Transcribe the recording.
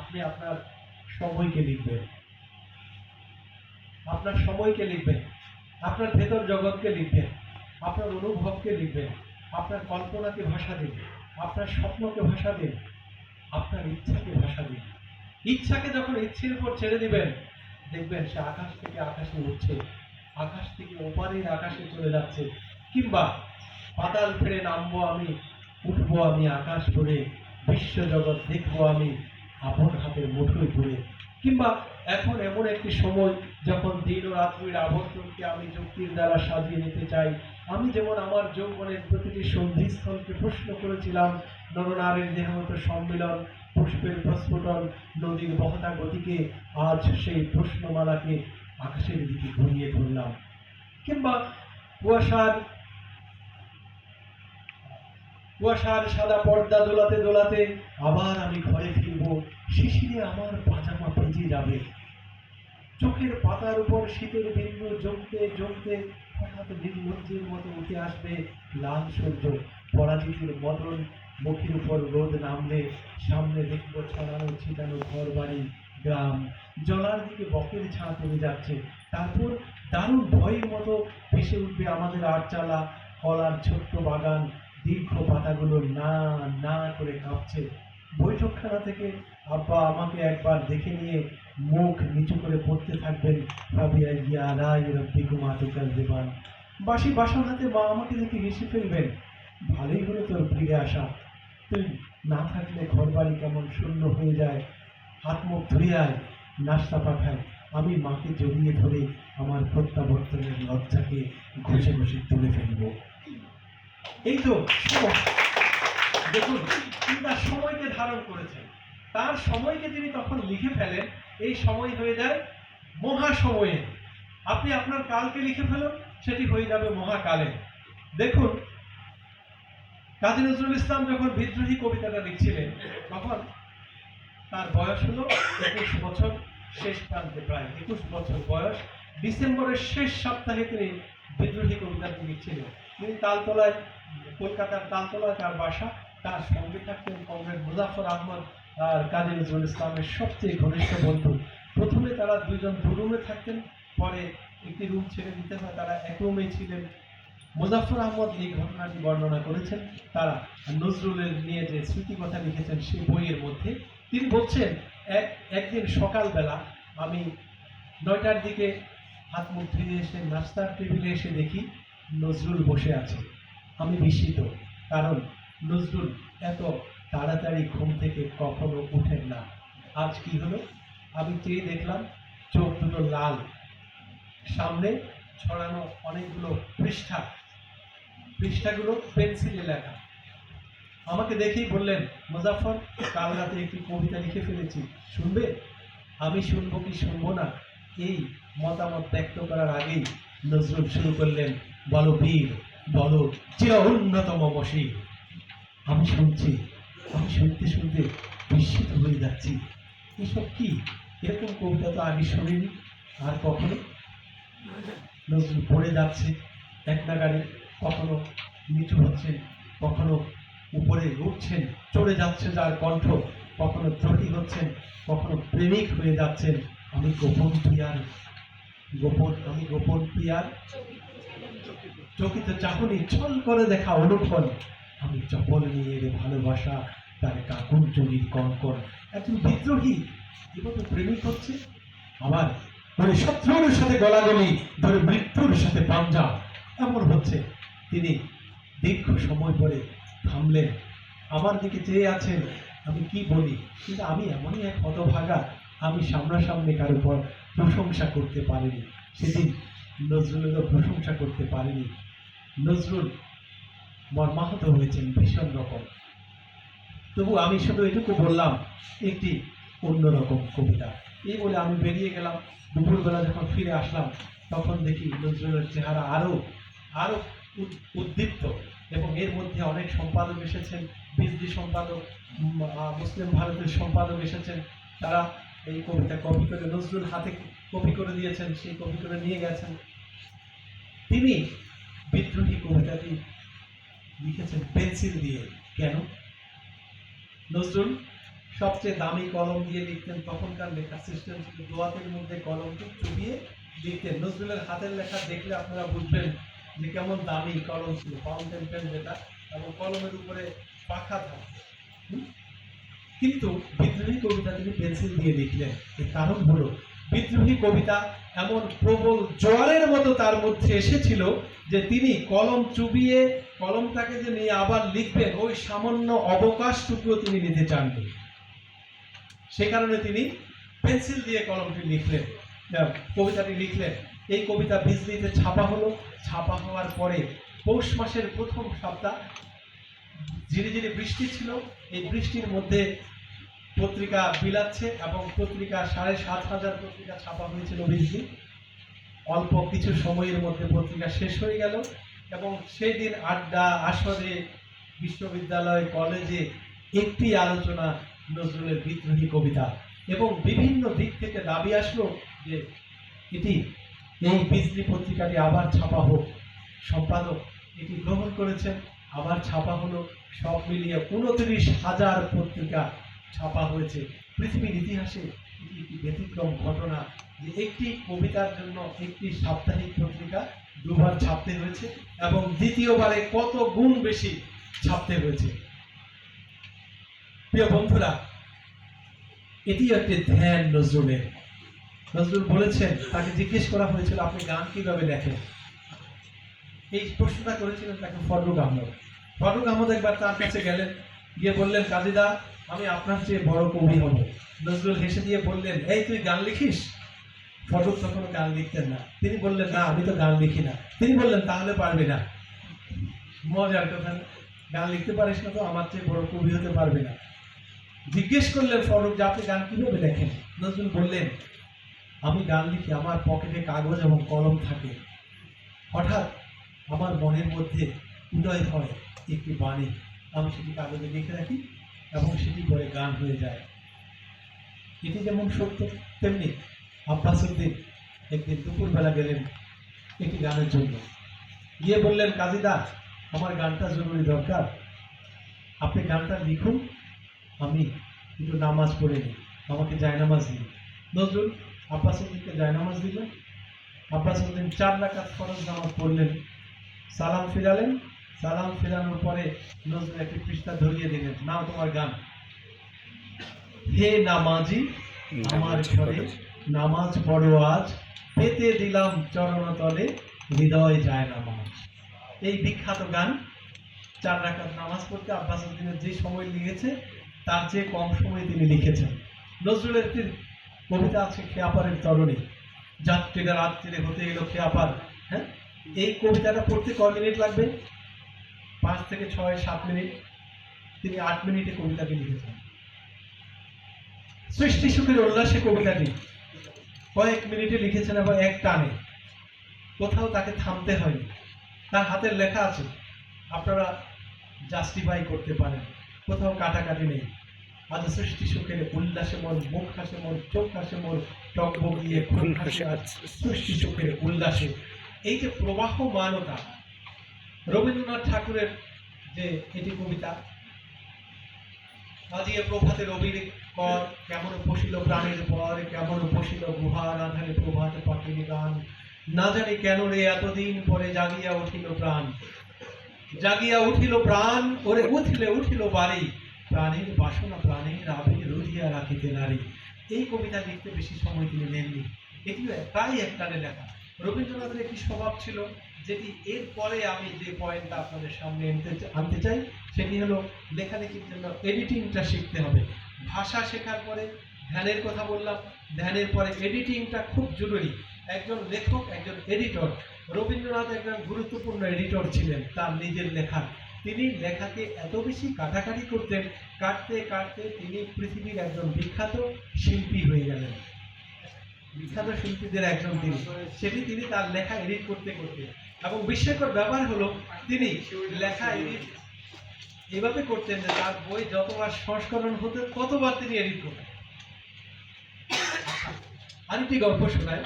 আপনি আপনার সময়কে লিখবেন, আপনার সময়কে লিখবেন, আপনার ভেতর জগৎকে লিখবেন, আপনার অনুভবকে লিখবেন, আপনার কল্পনাকে ভাষা দিন, আপনার স্বপ্নকে ভাষা দিন, আপনার ইচ্ছাকে ভাষা দিন। ইচ্ছাকে যখন ইচ্ছের উপর ছেড়ে দিবেন, দেখবেন সে আকাশ থেকে আকাশে উঠছে, আকাশ থেকে ওপারের আকাশে চলে যাচ্ছে। কিংবা পাতাল ফেরে নামবো আমি, উঠবো আমি আকাশ ভরে, বিশ্বজগৎ দেখবো আমি আপন হাতের মুঠোয় ধরে। কিংবা এখন এমন একটি সময় যখন দিন ও রাত্রির আবর্তনকে আমি যুক্তির দ্বারা সাজিয়ে নিতে চাই। আমি যেমন আমার যৌবনের প্রতিটি সন্ধিস্থলকে প্রশ্ন করেছিলাম, নরনারীর দেহগত সম্মিলন, পুষ্পের প্রস্ফুটন, নদীর বহতা গতিকে, আজ সেই প্রশ্নমালাকে আকাশের দিকে ঘুরিয়ে ধরলাম। কিংবা কুয়াশার কুয়াশার সাদা পর্দা দোলাতে দোলাতে আবার আমি ঘরে ফিরব, শিশিরে আমার পাজামা ভিজে যাবে, চোখের পাতার উপর শীতের বিন্দু জমতে জমতে হঠাৎ নির্লজ্জের মতো উঠে আসবে লাল সূর্য, পরাজিতের বদন, মুখের উপর রোদ নামলে সামনে দেখব ছড়ানো ছিটানো ঘর বাড়ি, গ্রাম, জলার দিকে বকের ছাঁ পড়ে যাচ্ছে। তারপর দারুণ ভয়ের মতো ভেসে উঠবে আমাদের আটচালা, কলার ছোট্ট বাগান, দীর্ঘ পাতাগুলো না না করে কাঁপছে। বৈঠকখানা থেকে আব্বা আমাকে একবার দেখে নিয়ে মুখ নিচু করে পড়তে থাকবেন, ভাবিয়া গিয়া রায় রব্বিকুমা তুকাল দেবান। বাসি বাসন হাতে মা আমাকে দেখে হেসে ফেলবেন, ভালোই হলো তোর ফিরে আসা, তুই না থাকলে ঘর বাড়ি কেমন শূন্য হয়ে যায়, হাত মুখ ধুয়ে আয়, নাস্তা পাঠায়। আমি মাকে জড়িয়ে ধরে আমার প্রত্যাবর্তনের লজ্জাকে ঘষে ঘষে তুলে ফেলব। এই তো সময়। দেখুন, তিনি তার সময়কে ধারণ করেছেন, তার সময়কে তিনি তখন লিখে ফেলেন, এই সময় হয়ে যায় মহাসময়ে। আপনি আপনার কালকে লিখে ফেলুন, সেটি হয়ে যাবে মহাকালে। দেখুন, কাজী নজরুল ইসলাম যখন বিদ্রোহী কবিতাটা লিখছিলেন, তখন তার বয়স হলো 21 বছর, শেষ প্রান্তে, প্রায় 21 বছর বয়স। ডিসেম্বরের শেষ সপ্তাহে তিনি বিদ্রোহী কবিতাটি লিখছিলেন। তিনি তালতলায়, কলকাতার তালতলায় তার বাসা, তার সঙ্গে থাকতেন কমরেড মুজাফফর আহমদ আর কাজী নজরুল ইসলামের সবচেয়ে ঘনিষ্ঠ বন্ধু। প্রথমে তারা দুইজন দু রুমে থাকতেন, পরে একটি রুম ছেড়ে দিতে হয়, তারা এক রুমেই ছিলেন। মুজাফফর আহমদ এই ঘটনাটি বর্ণনা করেছেন, তারা নজরুলের নিয়ে যে স্মৃতি কথা লিখেছেন সেই বইয়ের মধ্যে। তিনি বলছেন, একদিন সকালবেলা আমি 9টার দিকে হাত মুখ ধুয়ে এসে নাস্তার টেবিলে এসে দেখি নজরুল বসে আছে। আমি বিস্মিত, কারণ নজরুল এত তাড়াতাড়ি ঘুম থেকে কখনো উঠেন না। আজ কি হলো, আমি চেয়ে দেখলাম, চোখ দুটো লাল, সামনে ছড়ানো অনেকগুলো পৃষ্ঠাগুলো পেন্সিলে লেখা। আমাকে দেখেই বললেন, মুজাফফর, কাল রাতে একটি কবিতা লিখে ফেলেছি, শুনবে? আমি শুনবো কি শুনবো না, এই মতামত ব্যক্ত করার আগেই নজরুল শুরু করলেন, বলো বীর, বলো চির উন্নতম মশির। আমি শুনছি, আমি শুনতে শুনতে বিস্মিত হয়ে যাচ্ছি, এসব কি? এরকম কবিতা তো আগে শুনিনি আর কখনো। নজরুল পড়ে যাচ্ছে এক নাগাড়ে, কখনো নিচু হচ্ছেন, কখনো উপরে উঠছেন, চড়ে যাচ্ছে যার কণ্ঠ, কখনো দ্রোহী হচ্ছেন, কখনো প্রেমিক হয়ে যাচ্ছেন। আমি গোপন প্রিয়ার চকিত চাহনি, ছল করে দেখা অনুক্ষণ, আমি চপল নিয়ে রে ভালোবাসা, তার কাকুন চুরির কনকন। একজন বিদ্রোহী এভাবে প্রেমিক হচ্ছে, আবার মানে শত্রুর সাথে গলাগলি, ধরে মৃত্যুর সাথে পাঞ্জা, এমন হচ্ছে। তিনি দীর্ঘ সময় পরে থামলেন, আমার দিকে চেয়ে আছেন, আমি কি বলি, কিন্তু আমি এমনই এক হতভাগা, আমি সামনাসামনি কারো উপর প্রশংসা করতে পারিনি। সেদিন নজরুলেরও প্রশংসা করতে পারিনি। নজরুল মর্মাহত হয়েছেন ভীষণ রকম। তবু আমি শুধু এটুকু বললাম, একটি অন্যরকম কবিতা, এই বলে আমি বেরিয়ে গেলাম। দুপুরবেলা যখন ফিরে আসলাম, তখন দেখি নজরুলের চেহারা আরো আরো উদ্দীপ্ত, এবং এর মধ্যে অনেক সম্পাদক এসেছেন, বিজলি সম্পাদক, মুসলিম ভারতের সম্পাদক এসেছেন। তারা এই কবিতা কপি করে নজরুল হাতে কপি করে দিয়েছেন, সেই কপি করে নিয়ে গেছেন। তিনি বিদ্রোহী কবিতাটি লিখেছেন পেন্সিল দিয়ে। কেন? নজরুল সবচেয়ে দামি কলম দিয়ে লিখতেন। তখনকার লেখার সিস্টেম ছিল দোয়াতের মধ্যে কলমটি চুবিয়ে লিখতেন। নজরুলের হাতের লেখা দেখলে আপনারা বুঝবেন যে কেমন দামি কলম ছিল, ফাউন্টেন পেন যেটা, এবং কলমের উপরে পাখা থাকতো। কিন্তু বিদ্রোহী কবিতা তিনি পেন্সিল দিয়ে লিখলেন। এর কারণ হলো বিদ্রোহী কবিতা এমন প্রবল জোয়ারের মতো তার মধ্যে এসেছিল যে তিনি কলম চুবিয়ে কলমটাকে যে নিয়ে আবার লিখবেন ওই সামান্য অবকাশটুকুও তিনি নিতে চাননি। সে কারণে তিনি পেন্সিল দিয়ে কলমটি লিখলেন, কবিতাটি লিখলেন। এই কবিতা বিজলিতে ছাপা হলো। ছাপা হওয়ার পরে পৌষ মাসের প্রথম সপ্তাহ ঝিরি ঝিরি বৃষ্টি ছিল। এই বৃষ্টির মধ্যে পত্রিকা বিলাচ্ছে এবং পত্রিকা ৭,৫০০ পত্রিকা ছাপা হয়েছিল বিজলি। অল্প কিছু সময়ের মধ্যে পত্রিকা শেষ হয়ে গেল এবং সেই দিন আড্ডা আসরে বিশ্ববিদ্যালয় কলেজে একটি আলোচনা নজরুলের বিদ্রোহী কবিতা, এবং বিভিন্ন দিক থেকে দাবি আসলো যে এটি এই বিজলি পত্রিকাটি আবার ছাপা হোক। সম্পাদক এটি গ্রহণ করেছেন, আবার ছাপা হলো। সব মিলিয়ে ২৯,০০০ পত্রিকা ছাপা হয়েছে। পৃথিবীর ইতিহাসে এটি একটি ব্যতিক্রম ঘটনা যে একটি কবিতার জন্য একটি সাপ্তাহিক পত্রিকা দুবার ছাপতে হয়েছে, এবং দ্বিতীয়বারে কত গুণ বেশি ছাপতে হয়েছে। প্রিয় বন্ধুরা, এটি একটি ধ্যান নজরুলের। নজরুল বলেছেন, তাকে জিজ্ঞেস করা হয়েছিল আপনি গান কিভাবে লেখেন। এই প্রশ্নটা করেছিলেন তাকে ফররুখ আহমদ। ফররুখ আহমদ একবার তার কাছে গেলেন, গিয়ে বললেন কাজী-দা, আমি আপনার চেয়ে বড় কবি হব। নজরুল হেসে দিয়ে বললেন, এই তুই গান লিখিস? ফররুখ তখন গান লিখতেন না। তিনি বললেন, না আমি তো গান লিখি না। তিনি বললেন, তাহলে পারবি না। মজার কথা, গান লিখতে পারিস না তো আমার চেয়ে বড় কবি হতে পারবে না। জিজ্ঞেস করলেন ফররুখ যে আপনি গান কিভাবে লেখেন? নজরুল বললেন, আমি গান লিখি, আমার পকেটে কাগজ এবং কলম থাকে। হঠাৎ আমার মনের মধ্যে উদয় হয় একটি বাণী, আমি সেটি কাগজে লিখে রাখি এবং সেটি পরে গান হয়ে যায়। এটি যেমন সত্য, তেমনি আব্বাস উদ্দিন একদিন দুপুরবেলা গেলেন একটি গানের জন্য। গিয়ে বললেন, কাজী-দা, আমার গানটা জরুরি দরকার, আপনি গানটা লিখুন, আমি একটু নামাজ পড়ে নিই, আমাকে জায়নামাজ দিন। নজরুল আব্বাস উদ্দিনকে জায়নামাজ দিলেন। আব্বাস উদ্দিন ৪ রাকাত ফরজ নামাজ পড়লেন, সালাম ফিরালেন। সালাম ফিরানোর পরে নজরুল একটি পৃষ্ঠা ধরিয়ে দিলেন, নাও তোমার গান। হে নামাজি আমার ঘরে নামাজ পড়ো আজ, পেতে দিলাম চরণতলে হৃদয় যায় নামাজ। এই বিখ্যাত গান ৪ রাকাত নামাজ পড়তে আব্বাস উদ্দিনের যে সময় লেগেছে তার চেয়ে কম সময়ে তিনি লিখেছেন। নজরুলের একটি কবিতা আছে খেয়াপারের তরণী, যাত্রীরা রাত্রিরে হতে এলো খেয়াপার। হ্যাঁ, এই কবিতাটা পড়তে কয় মিনিট লাগবে? ৫ থেকে ৬-৭ মিনিট। তিনি ৮ মিনিটে কবিতাটি লিখেছেন। সৃষ্টি সুখের উল্লাসে কবিতাটি কয়েক মিনিটে লিখেছেন এবং এক টানে, কোথাও তাকে থামতে হয়নি। তার হাতের লেখা আছে, আপনারা জাস্টিফাই করতে পারেন, কোথাও কাটাকাটি নেই। আজ সৃষ্টি সুখের উল্লাসে মোর, মুখ হাসে মোর, চোখ হাসে মোর, টক বগিয়ে খুন হাসে আজ সৃষ্টি সুখের উল্লাসে। এই যে প্রবাহমানতা, রবীন্দ্রনাথ ঠাকুরের যে এটি কবিতা, আজিয়ে প্রভাতে রবির কর, কেমন পশিল প্রাণের পর, কেমন পশিল গুহার আধারে প্রভাতে পাখির গান, না জানি কেন রে এতদিন পরে জাগিয়া উঠিল প্রাণ, জাগিয়া উঠিল প্রাণ, ওরে উঠিলে উঠিল বাড়ি, প্রাণের বাসনা প্রাণের আবেগ রুধিয়া রাখিতে নারী। এই কবিতা লিখতে বেশি সময় তিনি নেননি, এটিও প্রায় একটানে লেখা। রবীন্দ্রনাথের একটি স্বভাব ছিল, যেটি এরপরে আমি যে পয়েন্টটা আপনাদের সামনে আনতে চাই, সেটি হলো লেখালেখির জন্য এডিটিংটা শিখতে হবে। ভাষা শেখার পরে ধ্যানের কথা বললাম, ধ্যানের পরে এডিটিংটা খুব জরুরি। একজন লেখক, একজন এডিটর, রবীন্দ্রনাথ একজন গুরুত্বপূর্ণ এডিটর ছিলেন তার নিজের লেখা। তিনি লেখাকে এত বেশি কাটাকাটি করতেন, কাটতে কাটতে তিনি পৃথিবীর একজন বিখ্যাত শিল্পী হয়ে গেলেন, বিখ্যাত শিল্পীদের একজন তিনি। তিনি তার লেখা এডিট করতে করতে, এবং বিস্ময়কর ব্যাপার হলো তিনি লেখা এডিট এভাবে করতেন যে তার বই যতবার সংস্করণ হতো ততবার তিনি এডিট করতেন। আরেকটি গল্প শোনায়।